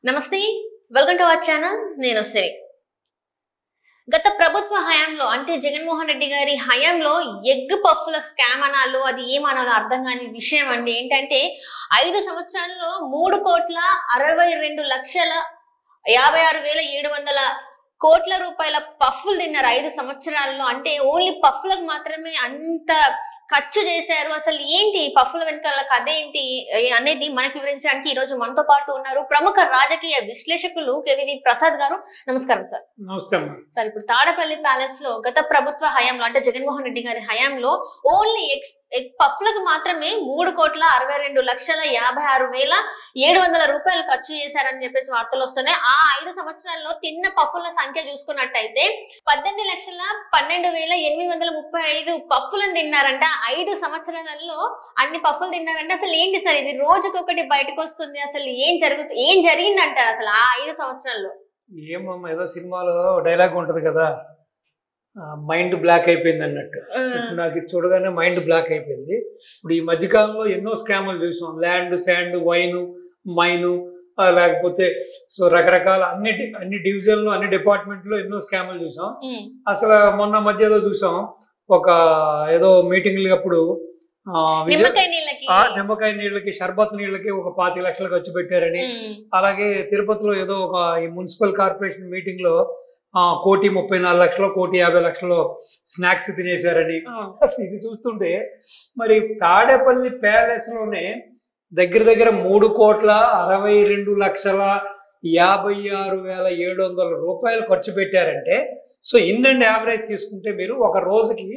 నమస్తే, welcome to our channel. నేను సిరి. గత ప్రభుత్వ హయాంలో అంటే జగన్మోహన్ రెడ్డి గారి హయాంలో ఎగ్ పఫ్ల స్కామ్ అనాలో అది ఏమనాలో అర్థం కాని విషయం అండి. ఏంటంటే 5 సంవత్సరాల్లో 3,62,56,700 కోట్ల రూపాయల పఫ్లు తిన్నారు 5 సంవత్సరాల్లో. అంటే ఓన్లీ పఫ్లకు మాత్రమే అంత ఖర్చు చేశారు. అసలు ఏంటి పఫ్ల వెనకాల కథ ఏంటి అనేది మనకి వివరించడానికి ఈ రోజు మనతో పాటు ఉన్నారు ప్రముఖ రాజకీయ విశ్లేషకులు కేవీవి ప్రసాద్ గారు. నమస్కారం సార్. నమస్కారం సార్. ఇప్పుడు తాడపల్లి ప్యాలెస్ లో గత ప్రభుత్వ హయాంలో అంటే జగన్మోహన్ రెడ్డి గారి హయాంలో ఓన్లీ ఎగ్ పఫ్లకు మాత్రమే 3,62,56,700 రూపాయలు ఖర్చు చేశారని చెప్పేసి వార్తలు వస్తున్నాయి. ఆ 5 సంవత్సరాల్లో తిన్న పఫ్ల సంఖ్య చూసుకున్నట్టయితే 18,12,835 పఫ్లను తిన్నారంట. 5 సంవత్సరాలలో అన్ని పఫ్లు తిన్నారంటే అసలు ఏంటి సార్ ఇది? రోజుకొకటి బయటకు వస్తుంది. అసలు ఏం జరిగిందంటారు అసలు ఆ 5 సంవత్సరాల్లో? ఏమమ్మా, ఏదో సినిమాలో డైలాగ్ ఉంటది కదా, మైండ్ బ్లాక్ అయిపోయింది అన్నట్టు. ఇప్పుడు నాకు ఇది చూడగానే మైండ్ బ్లాక్ అయిపోయింది. ఇప్పుడు ఈ మధ్యకాలంలో ఎన్నో స్కాములు చూసాం. ల్యాండ్, శాండ్, వైన్, మైను, లేకపోతే సో రకరకాల అన్ని డివిజన్లు, అన్ని డిపార్ట్మెంట్లో ఎన్నో స్కాములు చూసాం. అసలు మొన్న మధ్య ఏదో చూసాం, ఒక ఏదో మీటింగ్లు అప్పుడు నిమ్మకాయ నీళ్ళకి, షర్బత్ నీళ్ళకి ఒక 25 లక్షలు ఖర్చు పెట్టారని, అలాగే తిరుపతిలో ఏదో ఒక మున్సిపల్ కార్పొరేషన్ మీటింగ్ లో 1,34,00,000, 1,50,00,000 స్నాక్స్ తినేశారని. అసలు ఇది చూస్తుంటే మరి తాడేపల్లి ప్యాలెస్ లోనే దగ్గర 3,62,56,700 రూపాయలు ఖర్చు పెట్టారంటే, సో ఇన్ అండ్ యావరేజ్ తీసుకుంటే మీరు ఒక రోజుకి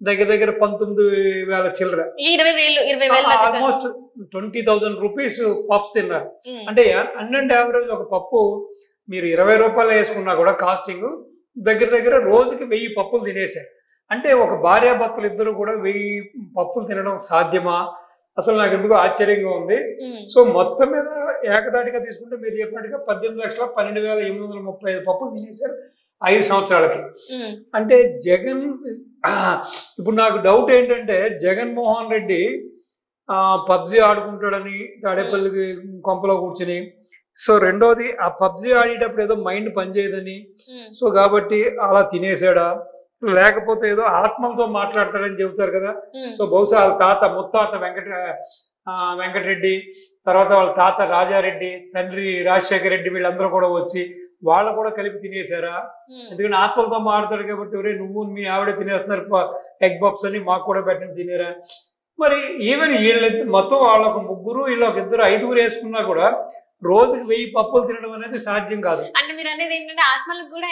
దగ్గర 19,000 చిల్లర, 20,000 ఆల్మోస్ట్ 20,000 రూపీస్ పఫ్స్ తిన్నారు. అంటే అన్ అండ్ యావరేజ్ ఒక పప్పు మీరు 20 రూపాయలు వేసుకున్నా కూడా కాస్టింగ్ దగ్గర రోజుకి 1000 పప్పులు తినేశారు. అంటే ఒక భార్యాభర్తలు ఇద్దరు కూడా 1000 పప్పులు తినడం సాధ్యమా? అసలు నాకు ఎందుకు ఆశ్చర్యంగా ఉంది. సో మొత్తం మీద ఏకదాటిగా తీసుకుంటే మీరు చెప్పినట్టుగా 18,12,835 పప్పులు తినేశారు 5 సంవత్సరాలకి. అంటే జగన్, ఇప్పుడు నాకు డౌట్ ఏంటంటే జగన్మోహన్ రెడ్డి పబ్జీ ఆడుకుంటాడని తాడేపల్లికి కొంపలో కూర్చుని, సో రెండోది ఆ పబ్జీ ఆడేటప్పుడు ఏదో మైండ్ పనిచేయదని, సో కాబట్టి అలా తినేసాడా, లేకపోతే ఏదో ఆత్మలతో మాట్లాడతాడని చెబుతారు కదా. సో బహుశా వాళ్ళ తాత ముత్తాత వెంకటరెడ్డి, తర్వాత వాళ్ళ తాత రాజారెడ్డి, తండ్రి రాజశేఖర రెడ్డి, వీళ్ళందరూ కూడా వచ్చి వాళ్ళు కూడా కలిపి తినేశారా? ఎందుకంటే ఆత్మలతో మాట్లాడతాడు కాబట్టి, ఒరే నువ్వు మీ ఆవిడ తినేస్తున్నారు ఎగ్ పఫ్స్ అని, మాకు కూడా పెట్టిన తినేరా? మరి ఈవెన్ వీళ్ళు మొత్తం వాళ్ళొక ముగ్గురు, వీళ్ళొక ఇద్దరు, 5గురు వేసుకున్నా కూడా రోజుకి 1000 పప్పులు తినడం అనేది సాధ్యం కాదు. అంటే మీరు అనేది ఏంటంటే ఆత్మలకు కూడా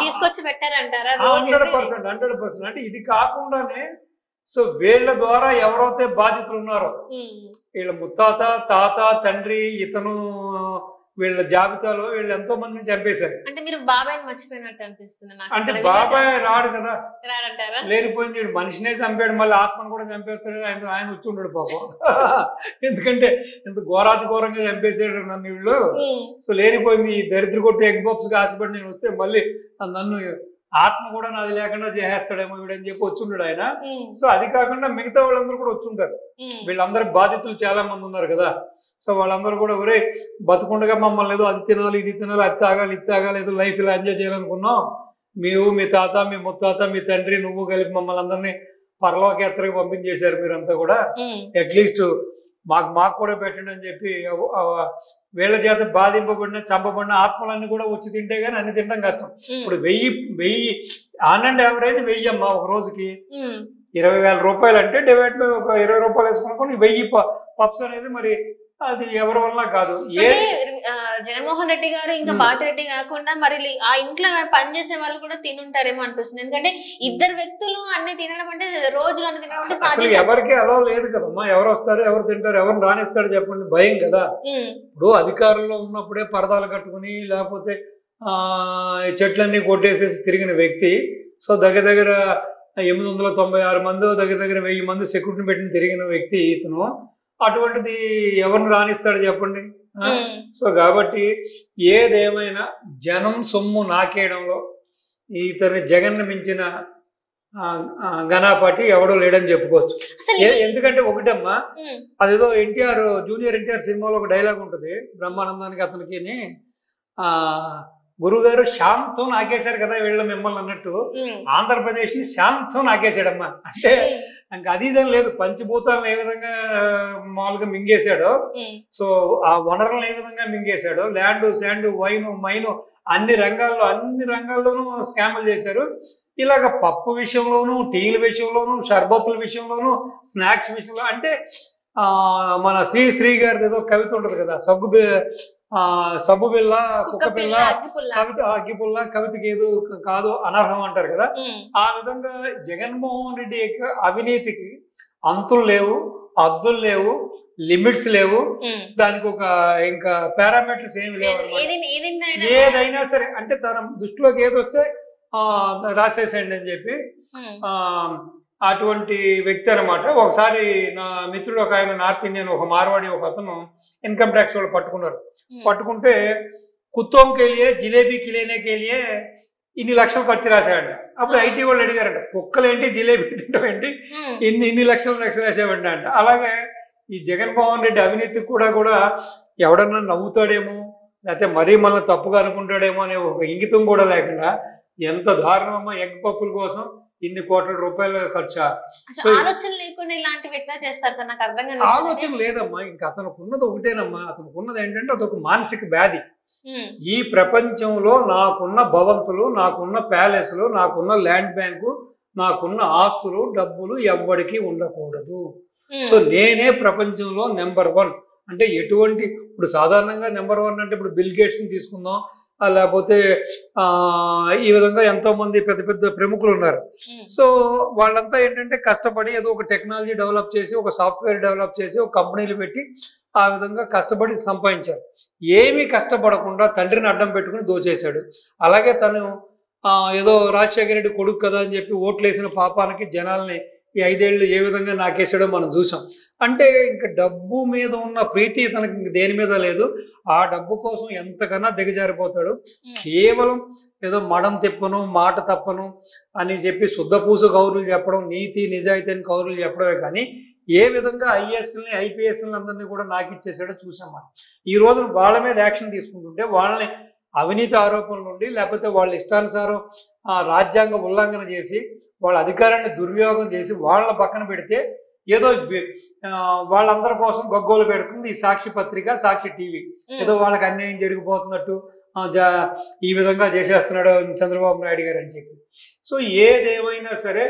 తీసుకొచ్చి పెట్టారంటారా? 100%. అంటే ఇది కాకుండానే సో వీళ్ళ ద్వారా ఎవరైతే బాధితులు ఉన్నారో, వీళ్ళ ముత్తాత, తాత, తండ్రి, ఇతను, వీళ్ళ జాబితాలో వీళ్ళు ఎంతో మందిని చంపేశారు. అంటే మీరు బాబాయ్ మర్చిపోయినట్టు అనిపిస్తుంది. అంటే బాబాయ్ రాడు కదా, రాడంటారా? లేనిపోయింది మనిషినే చంపాడు, మళ్ళీ ఆత్మను కూడా చంపేస్తాడు. ఆయన వచ్చి ఉండడు పాపం. ఎందుకంటే ఎంత ఘోరాతి ఘోరంగా చంపేసాడు నన్ను వీళ్ళు. సో లేనిపోయింది ఈ దరిద్ర కొట్టి ఎగ్ పఫ్స్ ఆశపడి నేను వస్తే మళ్ళీ నన్ను ఆత్మ కూడా నాది లేకుండా చేసేస్తాడేమో వీడని చెప్పి వచ్చుంటాడు ఆయన. సో అది కాకుండా మిగతా వాళ్ళందరూ కూడా వచ్చుంటారు. వీళ్ళందరూ బాధితులు చాలా మంది ఉన్నారు కదా. సో వాళ్ళందరూ కూడా ఒరే బతుకుండగా మమ్మల్ని ఏదో అది తినాలి, ఇది తినాలి, అది తాగాలి, ఇది తాగాలి, ఏదో లైఫ్ ఇలా ఎంజాయ్ చేయాలనుకున్నాం. మీరు, మీ తాత, మీ ముత్తాత, మీ తండ్రి, నువ్వు కలిపి మమ్మల్ని అందరినీ పరలోక యాత్రకు పంపించేశారు మీరంతా కూడా. అట్లీస్ట్ మాకు కూడా పెట్టండి అని చెప్పి వీళ్ళ చేత బాధింపబడిన, చంపబడిన ఆత్మలన్నీ కూడా వచ్చి తింటే గానీ అన్ని తినడం కష్టం. ఇప్పుడు 1000 ఆన్ అండ్ యావరేజ్ 1000 అమ్మా ఒక రోజుకి. 20,000 రూపాయలు అంటే డివైడ్ బై ఒక 20 రూపాయలు వేసుకున్నా 1000 పప్స్ అనేది మరి అది ఎవరి వల్ల కాదు. జగన్మోహన్ రెడ్డి గారు ఇంకా బాతిరెడ్డి కాకుండా మరి ఆ ఇంట్లో పనిచేసే వాళ్ళు కూడా తినుంటారేమో అనిపిస్తుంది. ఎందుకంటే ఇద్దరు వ్యక్తులు అన్ని తినడం అంటే రోజులు అన్ని తినడం అంటే సాధ్యం. ఎవరికి అలా లేదు కదమ్మా, ఎవరు వస్తారు, ఎవరు తింటారు, ఎవరు రానిస్తాడు చెప్పండి, భయం కదా. ఇప్పుడు అధికారంలో ఉన్నప్పుడే పరదాలు కట్టుకుని లేకపోతే చెట్లన్నీ కొట్టేసేసి తిరిగిన వ్యక్తి, సో దగ్గర 896 మంది, దగ్గర 1000 మంది సెక్యూరిటీని పెట్టి తిరిగిన వ్యక్తి ఇతను. అటువంటిది ఎవరిని రానిస్తాడు చెప్పండి. సో కాబట్టి ఏదేమైనా జనం సొమ్ము నాకేయడంలో ఇతని జగన్ మించిన ఘనాపాటి ఎవడో లేడని చెప్పుకోవచ్చు. ఎందుకంటే ఒకటమ్మా, అదేదో జూనియర్ ఎన్టీఆర్ సినిమాలో ఒక డైలాగ్ ఉంటుంది, బ్రహ్మానందానికి అతనికి గురుగారు శాంతం నాకేశారు కదా వీళ్ళ మిమ్మల్ని అన్నట్టు ఆంధ్రప్రదేశ్ ని శాంతం నాకేశాడమ్మా. అంటే ఇంకా అది ఇదని లేదు, పంచభూతాలను ఏ విధంగా మామూలుగా మింగేశాడో, సో ఆ వనరులను ఏ విధంగా మింగేశాడో, ల్యాండ్ శాండ్ వైను మైను అన్ని రంగాల్లోనూ స్కాములు చేశారు. ఇలాగ పప్పు విషయంలోనూ, టీల విషయంలోనూ, షర్బత్తుల విషయంలోనూ, స్నాక్స్ విషయంలో. అంటే మన శ్రీ గారిది ఏదో కవిత ఉంటుంది కదా, సబ్బు బిల్ల కుక్క పిల్ల అగ్గిపుల్ల కవితకి ఏదో కాదు అనర్హం అంటారు కదా. ఆ విధంగా జగన్మోహన్ రెడ్డి యొక్క అవినీతికి అంతులు లేవు, అద్దులు లేవు, లిమిట్స్ లేవు, దానికి ఒక ఇంకా పారామీటర్స్ ఏమి లేవు. ఏదైనా సరే అంటే తన దృష్టిలోకి ఏదొస్తే రాసేసేయండి అని చెప్పి అటువంటి వ్యక్తి అనమాట. ఒకసారి నా మిత్రుడు ఒక ఆయన నార్త్ ఇండియన్ ఒక మార్వాడి ఒక అతను ఇన్కమ్ ట్యాక్స్ వాళ్ళు పట్టుకుంటే కుత్తోంకెళ్ళియే జిలేబీ కిలేనేకెళ్ళియే ఇన్ని లక్షలు ఖర్చు రాశాడంట. అప్పుడు ఐటీ వాళ్ళు అడిగారంట, కుక్కలు ఏంటి జిలేబీ తింటాం ఏంటి, ఇన్ని లక్షలు రాసావండి అంట. అలాగే ఈ జగన్మోహన్ రెడ్డి అవినీతికి కూడా ఎవడన్నా నవ్వుతాడేమో, లేకపోతే మరీ మనల్ని తప్పుగా అనుకుంటాడేమో అనే ఒక ఇంగితం కూడా లేకుండా ఎంత దారుణమో ఎగ్ పప్పుల కోసం ఇన్ని కోట్ల రూపాయలు ఖర్చా. ఆలోచన లేకుండా ఇలాంటివి ఎట్లా చేస్తారు సార్, నాకు అర్థం కాదు. ఆలోచన లేదమ్మా, ఇంకా అతనికి ఉన్నది ఒకటేనమ్మా. అతనికి ఉన్నది ఏంటంటే అదొక మానసిక వ్యాధి. ఈ ప్రపంచంలో నాకున్న భవంతులు, నాకున్న ప్యాలెస్లు, నాకున్న ల్యాండ్ బ్యాంకు, నాకున్న ఆస్తులు, డబ్బులు ఎవ్వడికి ఉండకూడదు. సో నేనే ప్రపంచంలో నెంబర్ 1. అంటే ఎటువంటి, ఇప్పుడు సాధారణంగా నెంబర్ 1 అంటే ఇప్పుడు బిల్ గేట్స్ ని తీసుకుందాం, లేకపోతే ఈ విధంగా ఎంతో మంది పెద్ద పెద్ద ప్రముఖులు ఉన్నారు. సో వాళ్ళంతా ఏంటంటే కష్టపడి ఏదో ఒక టెక్నాలజీ డెవలప్ చేసి, ఒక సాఫ్ట్వేర్ డెవలప్ చేసి, ఒక కంపెనీలు పెట్టి ఆ విధంగా కష్టపడి సంపాదించారు. ఏమీ కష్టపడకుండా తండ్రిని అడ్డం పెట్టుకుని దోచేశాడు. అలాగే తను ఏదో రాజశేఖర రెడ్డి కొడుకు కదా అని చెప్పి ఓట్లు వేసిన పాపానికి జనాల్ని ఈ 5 ఏళ్ళు ఏ విధంగా నాకేసాడో మనం చూసాం. అంటే ఇంకా డబ్బు మీద ఉన్న ప్రీతి తనకి ఇంక దేని మీద లేదు. ఆ డబ్బు కోసం ఎంతకన్నా దిగజారిపోతాడు. కేవలం ఏదో మడం తిప్పను, మాట తప్పను అని చెప్పి శుద్ధపూసు కౌరులు చెప్పడం, నీతి నిజాయితీ అని కౌరులు చెప్పడమే కానీ ఏ విధంగా ఐఏఎస్ని ఐపీఎస్ని అందరినీ కూడా నాకు ఇచ్చేసాడో చూసాం మనం. ఈ రోజు వాళ్ళ మీద యాక్షన్ తీసుకుంటుంటే వాళ్ళని అవినీతి ఆరోపణల నుండి, లేకపోతే వాళ్ళ ఇష్టానుసారం రాజ్యాంగ ఉల్లంఘన చేసి వాళ్ళ అధికారాన్ని దుర్వినియోగం చేసి వాళ్ళ పక్కన పెడితే ఏదో వాళ్ళందరి కోసం గగ్గోలు పెడుతుంది ఈ సాక్షి పత్రిక, సాక్షి టీవీ. ఏదో వాళ్ళకి అన్యాయం జరిగిపోతున్నట్టు ఈ విధంగా చేసేస్తున్నాడు చంద్రబాబు నాయుడు గారు అని చెప్పి. సో ఏదేమైనా సరే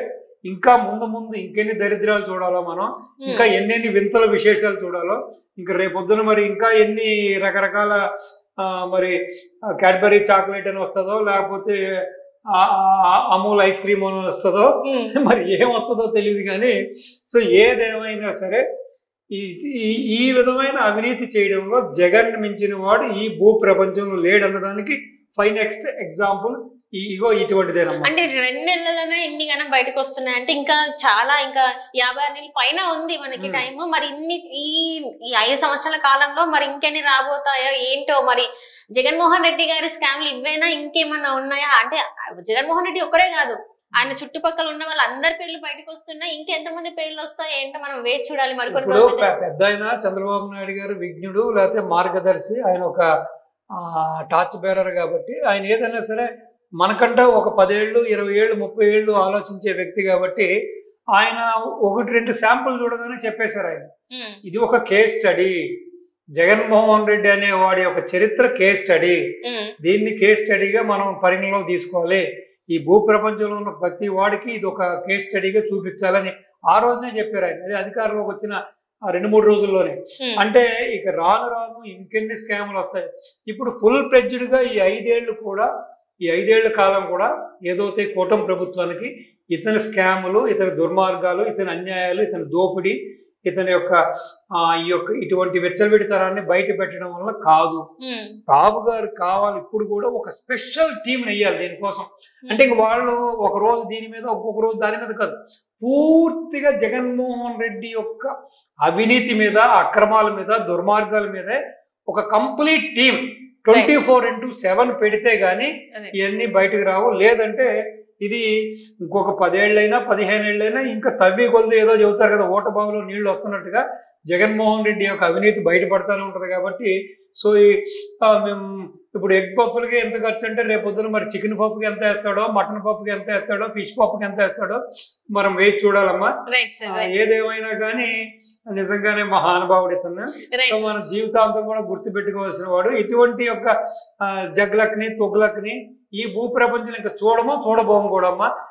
ఇంకా ముందు ఇంకెన్ని దరిద్రాలు చూడాలో మనం, ఇంకా ఎన్నెన్ని వింతల విశేషాలు చూడాలో, ఇంకా రేపొద్దున మరి ఇంకా ఎన్ని రకరకాల మరి క్యాడ్బరీ చాక్లెట్ అని వస్తుందో, లేకపోతే అమూల్ ఐస్ క్రీమ్ అని వస్తుందో, మరి ఏం వస్తుందో తెలియదు కానీ. సో ఏదేమైనా సరే ఈ విధమైన అవినీతి చేయడంలో జగన్ మించిన వాడు ఈ భూ ప్రపంచంలో లేడన్నదానికి ఫైనెక్స్ట్ ఎగ్జాంపుల్ ఇగో ఇటువంటిదేనమ్మా. అంటే 2 నెలలనే ఇన్ని గనం బయటకు వస్తున్నాయి అంటే ఇంకా చాలా, ఇంకా 56 నెలల పైన ఉంది మనకి టైం. మరి ఈ 5 సంవత్సరాల కాలంలో మరి ఇంకెన్ని రాబోతాయో ఏంటో. మరి జగన్మోహన్ రెడ్డి గారి స్కామ్లు ఇవేనా, ఇంకేమన్నా ఉన్నాయా? అంటే జగన్మోహన్ రెడ్డి ఒకరే కాదు, ఆయన చుట్టుపక్కల ఉన్న వాళ్ళందరి పేర్లు బయటకు వస్తున్నాయి. ఇంకెంతమంది పేర్లు వస్తాయి ఏంటో మనం వేచి చూడాలి. మరి పెద్ద ఆయన చంద్రబాబు నాయుడు గారు విజ్ఞుడు, లేకపోతే మార్గదర్శి, ఆయన ఒక టార్చ్ బేరర్ కాబట్టి ఆయన ఏదైనా సరే మనకంటే ఒక 10 ఏళ్ళు 20 ఏళ్ళు 30 ఏళ్ళు ఆలోచించే వ్యక్తి కాబట్టి ఆయన 1-2 శాంపుల్ చూడగానే చెప్పేశారు ఆయన. ఇది ఒక కేస్ స్టడీ, జగన్మోహన్ రెడ్డి అనే వాడి యొక్క చరిత్ర కేస్ స్టడీ. దీన్ని కేస్ స్టడీగా మనం పరిగణలోకి తీసుకోవాలి. ఈ భూ ప్రపంచంలో ఉన్న ప్రతి వాడికి ఇది ఒక కేస్ స్టడీగా చూపించాలని ఆ రోజునే చెప్పారు ఆయన. అది అధికారంలోకి వచ్చిన 2-3 రోజుల్లోనే. అంటే ఇక రాను ఇంకెన్ని స్కాములు వస్తాయి. ఇప్పుడు ఫుల్ ఫ్లెడ్జ్డ్ గా ఈ 5 ఏళ్ల కాలం కూడా ఏదైతే కూటమి ప్రభుత్వానికి ఇతని స్కాములు, ఇతని దుర్మార్గాలు, ఇతని అన్యాయాలు, ఇతని దోపిడీ, ఇతని యొక్క ఇటువంటి వెచ్చలవిడితనాన్ని బయట పెట్టడం వల్ల కాదు. బాబు గారు కావాలి ఇప్పుడు కూడా ఒక స్పెషల్ టీం నెయ్యాలి దీనికోసం. అంటే ఇంక వాళ్ళు ఒక రోజు దీని మీద, ఒక్కొక్క రోజు దాని మీద కాదు, పూర్తిగా జగన్మోహన్ రెడ్డి యొక్క అవినీతి మీద, అక్రమాల మీద, దుర్మార్గాల మీదే ఒక కంప్లీట్ టీం 24/7 పెడితే గానీ ఇవన్నీ బయటకు రావు. లేదంటే ఇది ఇంకొక 10 ఏళ్ళైనా 15 ఏళ్ళైనా ఇంకా తవ్వి కొలది ఏదో చెబుతారు కదా, ఓట బావులో నీళ్లు వస్తున్నట్టుగా జగన్మోహన్ రెడ్డి యొక్క అవినీతి బయటపడతానే ఉంటది. కాబట్టి సో మేము ఇప్పుడు ఎగ్ పప్పులకి ఎంత ఖర్చు అంటే రేపొద్దున మరి చికెన్ పప్పుకి ఎంత వేస్తాడో, మటన్ పప్పుకి ఎంత వేస్తాడో, ఫిష్ పప్పుకి ఎంత వేస్తాడో మనం వేచి చూడాలమ్మా. ఏదేమైనా కానీ నిజంగానే మహానుభావుడు ఇతను. సో మన జీవితాంతం కూడా గుర్తు పెట్టుకోవాల్సిన వాడు. ఇటువంటి యొక్క జగ్లక్ని తుగ్లక్ని ఈ భూ ప్రపంచం ఇంకా చూడబోము కూడా అమ్మా.